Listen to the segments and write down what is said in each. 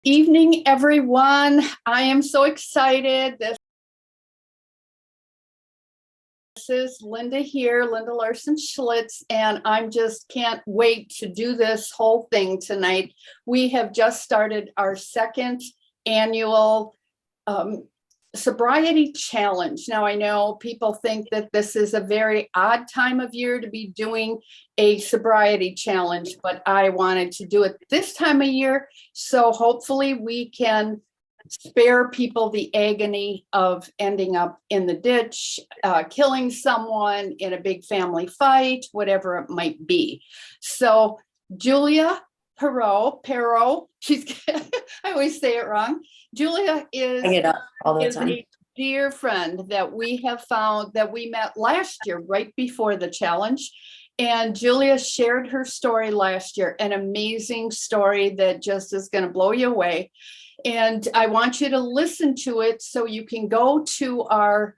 Evening, everyone. I am so excited. This is Linda here, Linda Larson Schlitz, and I'm just can't wait to do this whole thing tonight. We have just started our second annual sobriety challenge. Now, I know people think that this is a very odd time of year to be doing a sobriety challenge, but I wanted to do it this time of year. So hopefully we can spare people the agony of ending up in the ditch, killing someone in a big family fight, whatever it might be. So Julia Perot, I always say it wrong. Julia is a dear friend that we have found that we met last year, right before the challenge. And Julia shared her story last year, an amazing story that just is going to blow you away. And I want you to listen to it so you can go to our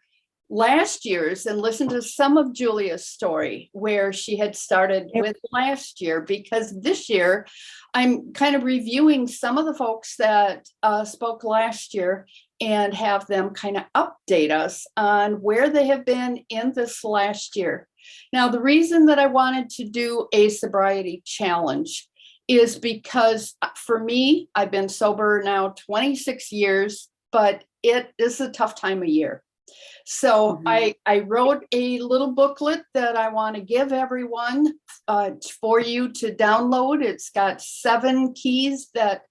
last year's and listen to some of Julia's story where she had started with last year, because this year I'm kind of reviewing some of the folks that spoke last year and have them kind of update us on where they have been in this last year. Now, the reason that I wanted to do a sobriety challenge is because for me, I've been sober now 26 years, but it is a tough time of year. So I wrote a little booklet that I want to give everyone for you to download. It's got 7 keys that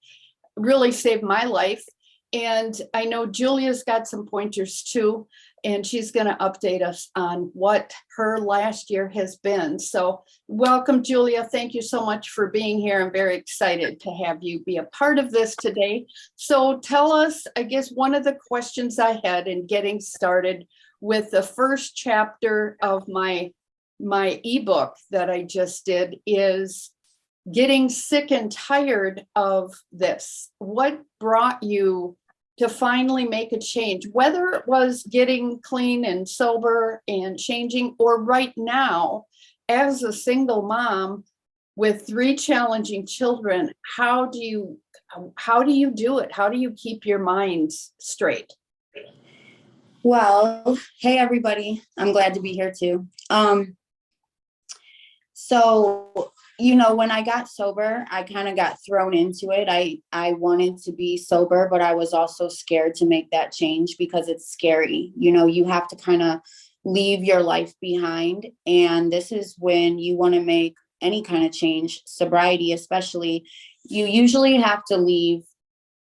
really saved my life. And I know Julia's got some pointers too, and she's going to update us on what her last year has been. So welcome, Julia. Thank you so much for being here. I'm very excited to have you be a part of this today. So tell us, I guess, one of the questions I had in getting started with the first chapter of my ebook that I just did is getting sick and tired of this. What brought you to finally make a change, whether it was getting clean and sober and changing, or right now as a single mom with 3 challenging children? How do you do it? How do you keep your mind straight? Well, hey everybody, I'm glad to be here too. So when I got sober, I kind of got thrown into it. I wanted to be sober, but I was also scared to make that change because it's scary. You have to kind of leave your life behind. And this is when you want to make any kind of change, sobriety especially, you usually have to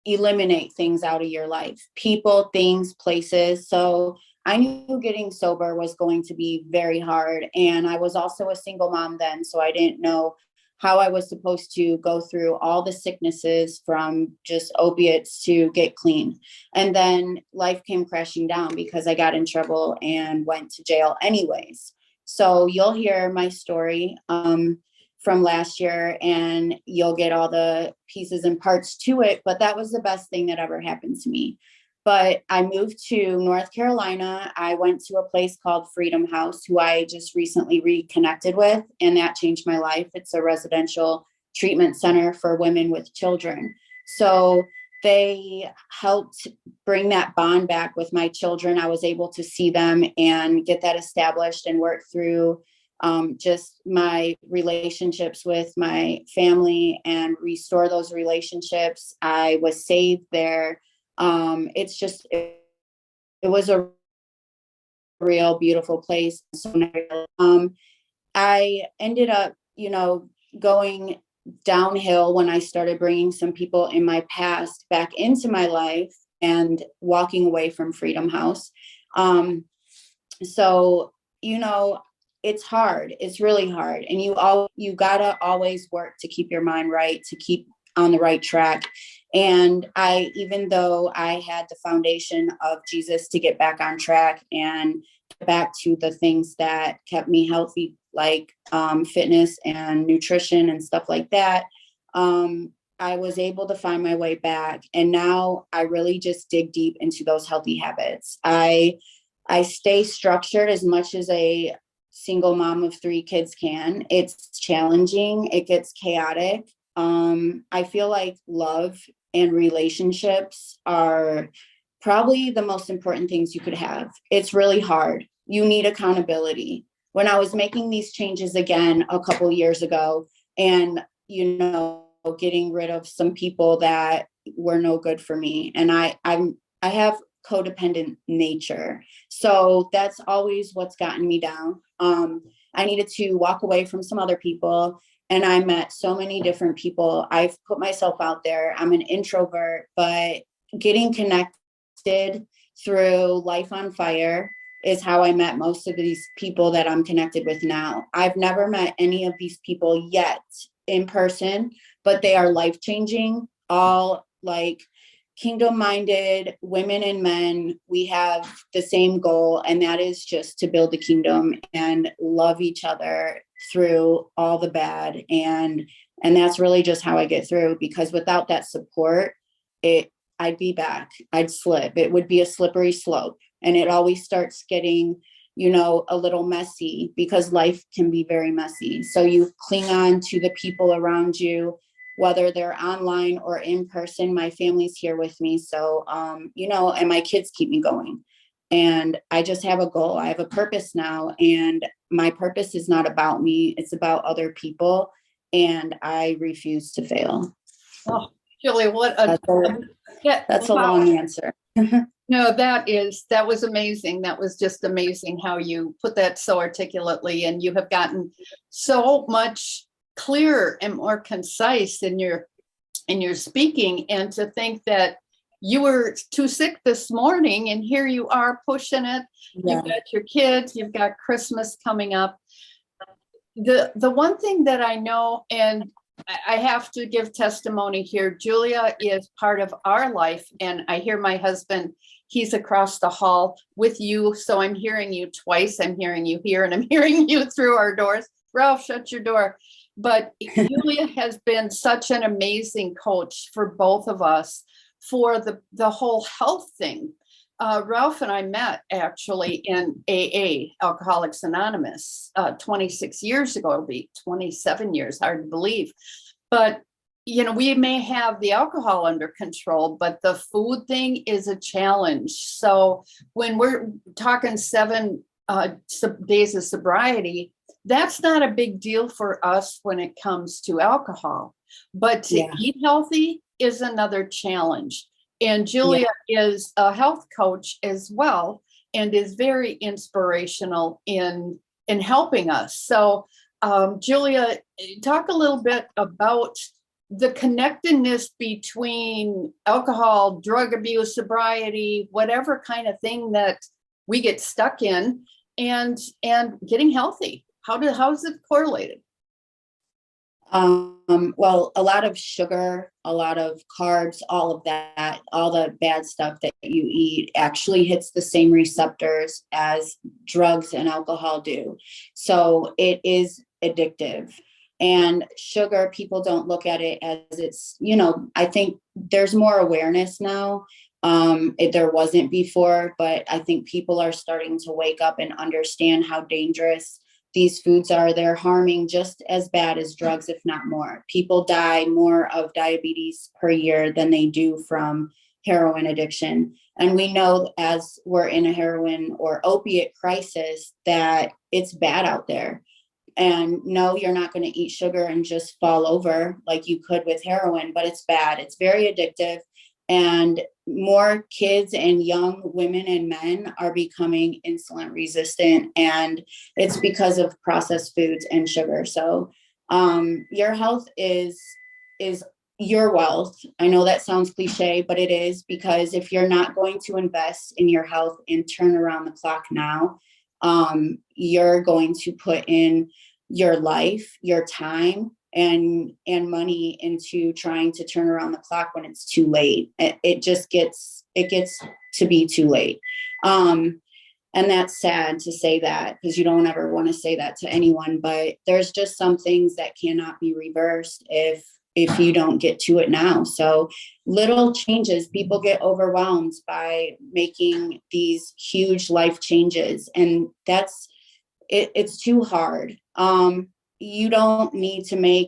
eliminate things out of your life, people, things, places. So I knew getting sober was going to be very hard. And I was also a single mom then, so I didn't know how I was supposed to go through all the sicknesses from just opiates to get clean. And then life came crashing down because I got in trouble and went to jail anyways. So you'll hear my story from last year and you'll get all the pieces and parts to it. But that was the best thing that ever happened to me. But I moved to North Carolina. I went to a place called Freedom House, who I just recently reconnected with, and that changed my life. It's a residential treatment center for women with children. So they helped bring that bond back with my children. I was able to see them and get that established and work through just my relationships with my family and restore those relationships. I was saved there. It was a real beautiful place. So I ended up, going downhill when I started bringing some people in my past back into my life and walking away from Freedom House. So it's hard. It's really hard. And you gotta always work to keep your mind right, to keep on the right track. And even though I had the foundation of Jesus to get back on track and get back to the things that kept me healthy, like fitness and nutrition and stuff like that, I was able to find my way back. And now I really just dig deep into those healthy habits. I stay structured as much as a single mom of 3 kids can. It's challenging. It gets chaotic. I feel like love and relationships are probably the most important things you could have. It's really hard. You need accountability. When I was making these changes again a couple years ago, and getting rid of some people that were no good for me, and I have codependent nature, so that's always what's gotten me down. I needed to walk away from some other people, and I met so many different people. I've put myself out there. I'm an introvert, but getting connected through Life on Fire is how I met most of these people that I'm connected with now. I've never met any of these people yet in person, but they are life-changing, all like kingdom-minded women and men. We have the same goal, and that is just to build the kingdom and love each other through all the bad. And that's really just how I get through, because without that support, I'd be back. I'd slip. It would be a slippery slope. And it always starts getting, a little messy, because life can be very messy. So you cling on to the people around you, whether they're online or in person. My family's here with me. So, and my kids keep me going. And I just have a goal. I have a purpose now. And my purpose is not about me. It's about other people. And I refuse to fail. Oh, Julia, That's a long answer. No, that was amazing. That was just amazing how you put that so articulately, and you have gotten so much clearer and more concise in your speaking. And to think that you were too sick this morning, and here you are pushing it. Yeah. You've got your kids, you've got Christmas coming up. The one thing that I know, and I have to give testimony here, Julia is part of our life, and I hear my husband, he's across the hall with you, so I'm hearing you twice. I'm hearing you here, and I'm hearing you through our doors. Ralph, shut your door. But Julia has been such an amazing coach for both of us for the whole health thing. Ralph and I met actually in AA, Alcoholics Anonymous, 26 years ago. It'll be 27 years, hard to believe. But, we may have the alcohol under control, but the food thing is a challenge. So when we're talking 7 days of sobriety, that's not a big deal for us when it comes to alcohol. But to eat healthy is another challenge. And Julia is a health coach as well, and is very inspirational in helping us. So, Julia, talk a little bit about the connectedness between alcohol, drug abuse, sobriety, whatever kind of thing that we get stuck in, and getting healthy. How is it correlated? Well, a lot of sugar, a lot of carbs, all of that, all the bad stuff that you eat actually hits the same receptors as drugs and alcohol do. So it is addictive. And sugar, people don't look at it as it's, I think there's more awareness now. There wasn't before, but I think people are starting to wake up and understand how dangerous these foods are. They're harming just as bad as drugs, if not more. People die more of diabetes per year than they do from heroin addiction. And we know, as we're in a heroin or opiate crisis, that it's bad out there. And no, you're not going to eat sugar and just fall over like you could with heroin, but it's bad. It's very addictive. And more kids and young women and men are becoming insulin resistant, and it's because of processed foods and sugar. So your health is your wealth. I know that sounds cliche, but it is, because if you're not going to invest in your health and turn around the clock now, you're going to put in your life, your time, and money into trying to turn around the clock when it's too late. It gets to be too late. And that's sad to say that, because you don't ever want to say that to anyone, but there's just some things that cannot be reversed if you don't get to it now. So little changes, people get overwhelmed by making these huge life changes, and it's too hard. You don't need to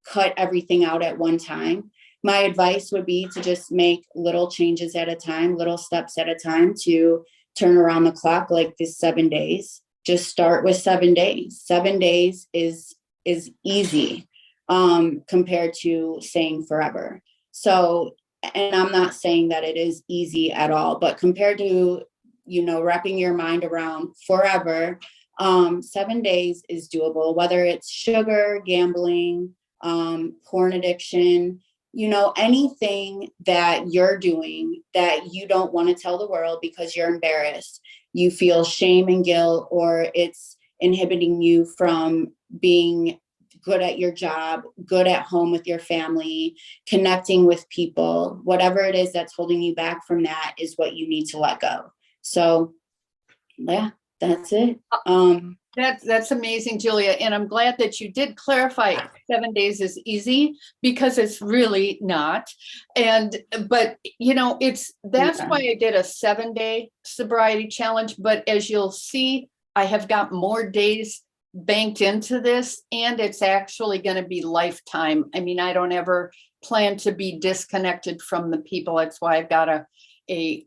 cut everything out at one time. my advice would be to just make little changes at a time, little steps at a time to turn around the clock, like this 7 days. Just start with 7 days. 7 days is easy compared to saying forever. So, and I'm not saying that it is easy at all, but compared to, wrapping your mind around forever, 7 days is doable, whether it's sugar, gambling, porn addiction, anything that you're doing that you don't want to tell the world because you're embarrassed, you feel shame and guilt, or it's inhibiting you from being good at your job, good at home with your family, connecting with people, whatever it is that's holding you back from that is what you need to let go. So yeah, that's it. That's amazing, Julia. And I'm glad that you did clarify 7 days is easy, because it's really not. But that's why I did a 7-day sobriety challenge. But as you'll see, I have got more days banked into this, and it's actually going to be lifetime. I mean, I don't ever plan to be disconnected from the people. That's why I've got a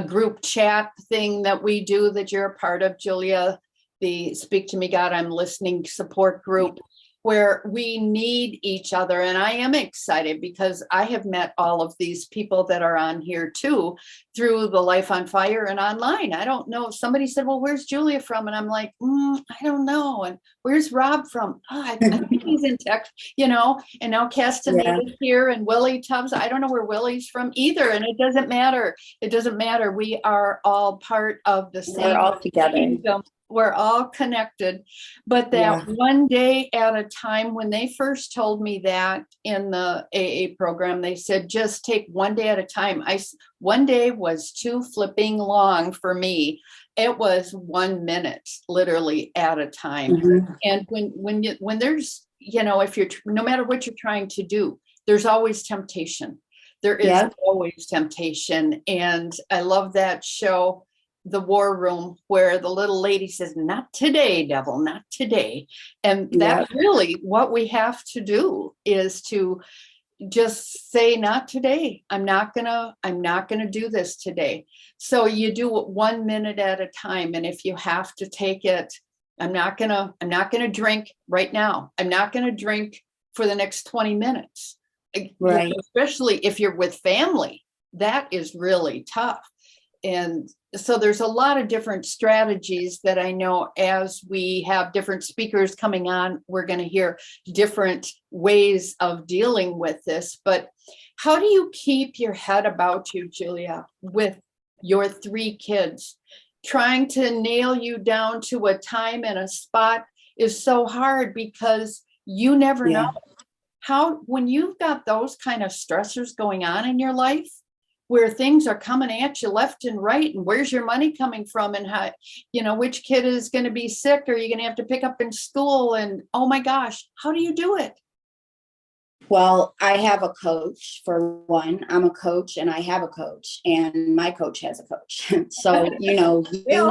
group chat thing that we do that you're a part of, Julia, the Speak to Me God, I'm Listening support group, where we need each other. And I am excited because I have met all of these people that are on here too, through the Life on Fire and online. I don't know. Somebody said, well, where's Julia from? And I'm like, I don't know. And where's Rob from? Oh, I think he's in Texas, and now Castaneda's here, and Willie Tubbs. I don't know where Willie's from either. And it doesn't matter. It doesn't matter. We are all part of the same. We're all together. Kingdom. We're all connected. But that 1 day at a time, when they first told me that in the AA program, they said, just take 1 day at a time. 1 day was too flipping long for me. It was 1 minute, literally, at a time. Mm-hmm. And when there's, if you're, no matter what you're trying to do, there's always temptation. There is always temptation. And I love that show, The War Room, where the little lady says, not today, devil, not today. And that's really what we have to do, is to just say, not today. I'm not gonna do this today. So you do it 1 minute at a time. And if you have to take it, I'm not gonna drink right now. I'm not gonna drink for the next 20 minutes. Right. Especially if you're with family, that is really tough. And so there's a lot of different strategies that I know, as we have different speakers coming on, we're going to hear different ways of dealing with this. But how do you keep your head about you, Julia, with your 3 kids? Trying to nail you down to a time and a spot is so hard, because you never know how, when you've got those kind of stressors going on in your life, where things are coming at you left and right, and where's your money coming from, and how, which kid is going to be sick, or you're going to have to pick up in school, and oh my gosh, how do you do it? Well, I have a coach, for one. I'm a coach, and I have a coach, and my coach has a coach. So, you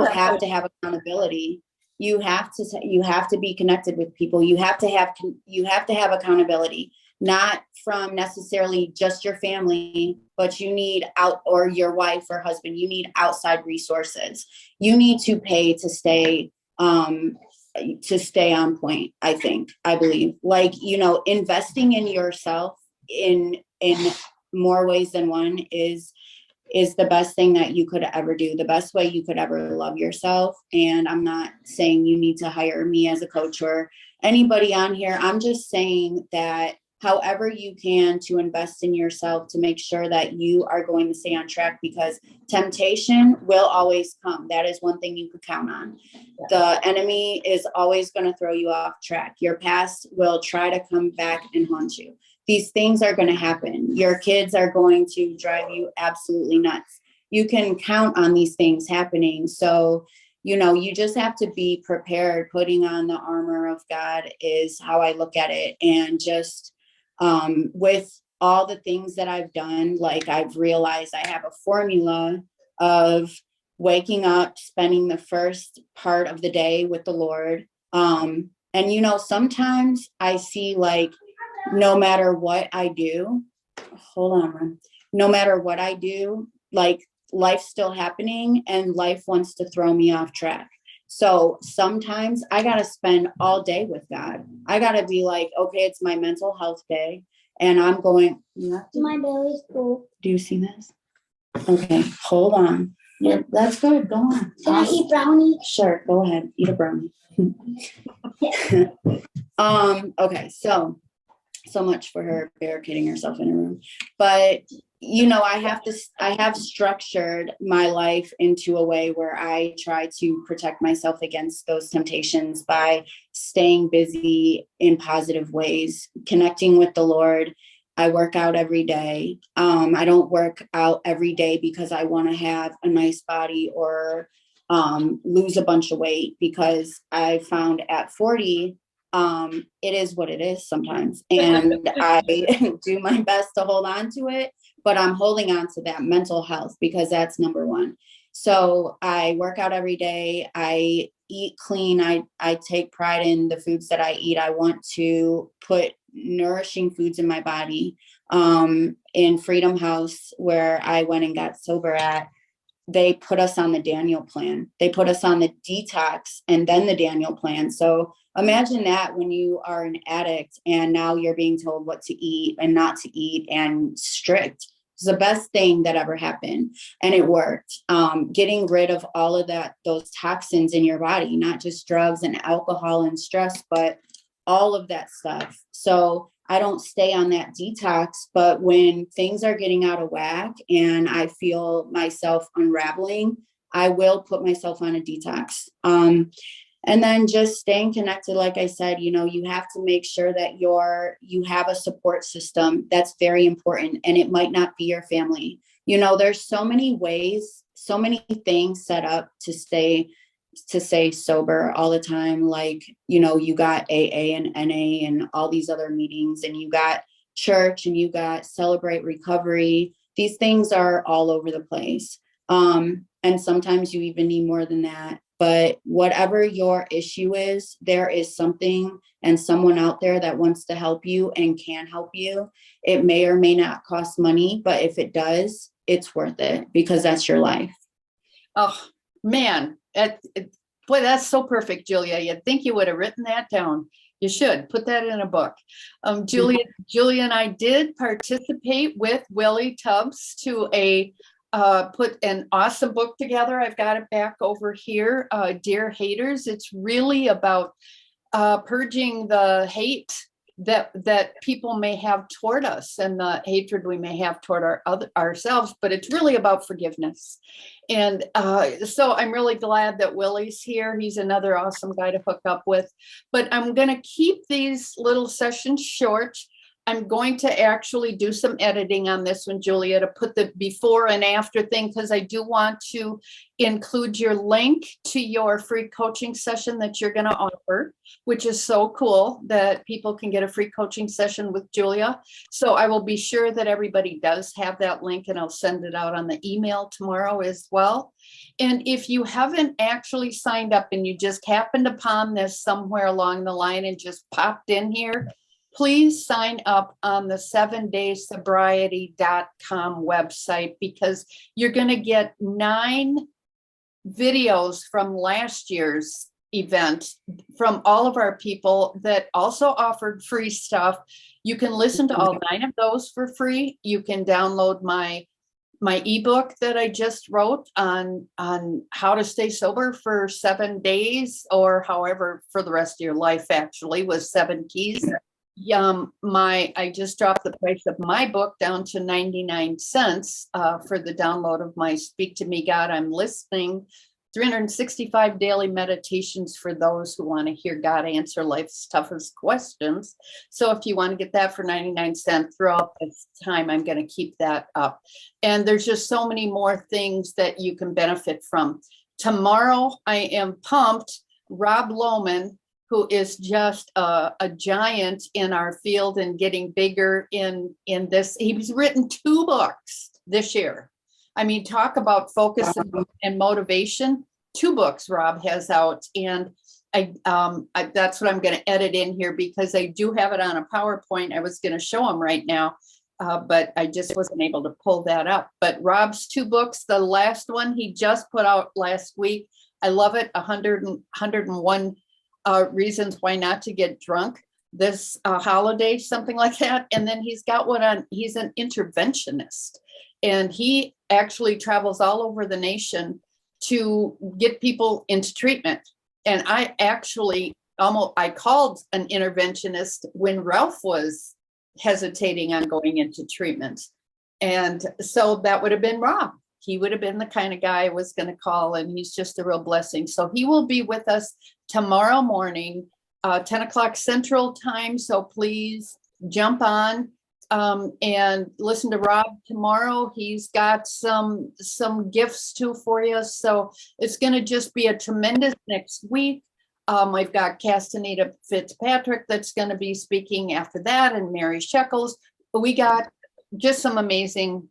have to have accountability. You have to be connected with people. You have to have accountability, not from necessarily just your family, but you need or your wife or husband, you need outside resources. You need to pay to stay on point. I believe, investing in yourself in more ways than one is the best thing that you could ever do, the best way you could ever love yourself. And I'm not saying you need to hire me as a coach or anybody on here. I'm just saying that however you can to invest in yourself, to make sure that you are going to stay on track, because temptation will always come. That is one thing you could count on. The enemy is always going to throw you off track. Your past will try to come back and haunt you. These things are going to happen. Your kids are going to drive you absolutely nuts. You can count on these things happening. So, you just have to be prepared. Putting on the armor of God is how I look at it. And just with all the things that I've done, I've realized I have a formula of waking up, spending the first part of the day with the Lord. And sometimes I see, no matter what I do, hold on, Ron. No matter what I do, like life's still happening and life wants to throw me off track. So sometimes I got to spend all day with God. I got to be like, okay, it's my mental health day. And I'm going, my belly's full. Do you see this? Okay, hold on. Yeah, that's good. Go on. Can I eat brownie? Sure, go ahead. Eat a brownie. Okay, so much for her barricading herself in a room. But I have structured my life into a way where I try to protect myself against those temptations by staying busy in positive ways, connecting with the Lord. I work out every day. I don't work out every day because I want to have a nice body or lose a bunch of weight, because I found at 40, it is what it is sometimes. And I do my best to hold on to it, but I'm holding on to that mental health because that's number one. So I work out every day. I eat clean. I take pride in the foods that I eat. I want to put nourishing foods in my body. In Freedom House, where I went and got sober at, they put us on the Daniel plan. They put us on the detox and then the Daniel plan. So imagine that when you are an addict and now you're being told what to eat and not to eat and strict. It's the best thing that ever happened. And it worked. Getting rid of all of those toxins in your body, not just drugs and alcohol and stress, but all of that stuff. So I don't stay on that detox, but when things are getting out of whack and I feel myself unraveling, I will put myself on a detox. And then just staying connected. Like I said, you have to make sure that you have a support system. That's very important. And it might not be your family. There's so many ways, so many things set up to stay sober all the time. Like, you got AA and NA and all these other meetings, and you got church, and you got Celebrate Recovery. These things are all over the place. And sometimes you even need more than that. But whatever your issue is, there is something and someone out there that wants to help you and can help you. It may or may not cost money, but if it does, it's worth it, because that's your life. Oh, man. Boy, that's so perfect, Julia. You'd think you would have written that down. You should put that in a book. Julia and I did participate with Willie Tubbs to put an awesome book together. I've got it back over here, Dear Haters. It's really about purging the hate that people may have toward us and the hatred we may have toward ourselves, but it's really about forgiveness. And so I'm really glad that Willie's here. He's another awesome guy to hook up with. But I'm going to keep these little sessions short. I'm going to actually do some editing on this one, Julia, to put the before and after thing, because I do want to include your link to your free coaching session that you're going to offer, which is so cool that people can get a free coaching session with Julia. So I will be sure that everybody does have that link, and I'll send it out on the email tomorrow as well. And if you haven't actually signed up and you just happened upon this somewhere along the line and just popped in here, please sign up on the 7daysobriety.com website, because you're going to get 9 videos from last year's event from all of our people that also offered free stuff. You can listen to all 9 of those for free. You can download my ebook that I just wrote on how to stay sober for 7 days, or however for the rest of your life, actually, with 7 keys. I just dropped the price of my book down to 99 cents for the download of my Speak to Me, God, I'm Listening, 365 daily meditations for those who want to hear God answer life's toughest questions. So if you want to get that for 99 cents throughout this time, I'm going to keep that up. And there's just so many more things that you can benefit from. Tomorrow, I am pumped. Rob Lohman, who is just a giant in our field and getting bigger in this. He's written 2 books this year. I mean, talk about focus and motivation. 2 books Rob has out, and that's what I'm going to edit in here, because I do have it on a PowerPoint. I was going to show him right now, but I just wasn't able to pull that up. But Rob's 2 books, the last one he just put out last week, I love it, 101 reasons why not to get drunk this holiday, something like that. And then he's got one on, he's an interventionist, and he actually travels all over the nation to get people into treatment. And I actually I called an interventionist when Ralph was hesitating on going into treatment. And so that would have been Rob. He would have been the kind of guy I was going to call, and he's just a real blessing. So he will be with us tomorrow morning, 10 o'clock Central Time. So please jump on and listen to Rob tomorrow. He's got some gifts too for you. So it's going to just be a tremendous next week. I've got Castaneda Fitzpatrick that's going to be speaking after that, and Mary Shekels. But we got just some amazing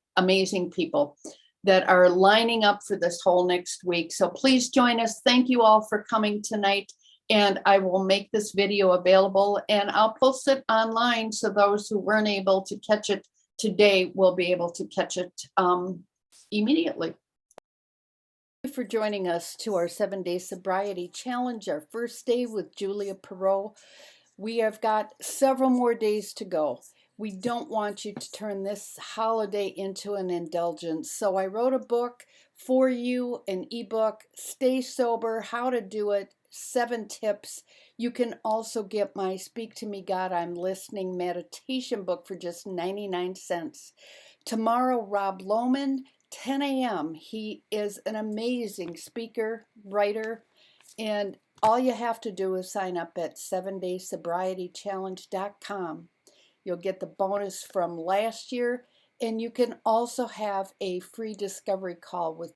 people that are lining up for this whole next week. So please join us. Thank you all for coming tonight. And I will make this video available, and I'll post it online so those who weren't able to catch it today will be able to catch it immediately. Thank you for joining us to our 7-day sobriety challenge, our first day with Julia Perot. We have got several more days to go. We don't want you to turn this holiday into an indulgence. So I wrote a book for you, an ebook, Stay Sober, How to Do It, 7 tips. You can also get my Speak to Me God, I'm Listening meditation book for just 99 cents. Tomorrow, Rob Lohman, 10 a.m. He is an amazing speaker, writer, and all you have to do is sign up at 7daysobrietychallenge.com. You'll get the bonus from last year, and you can also have a free discovery call with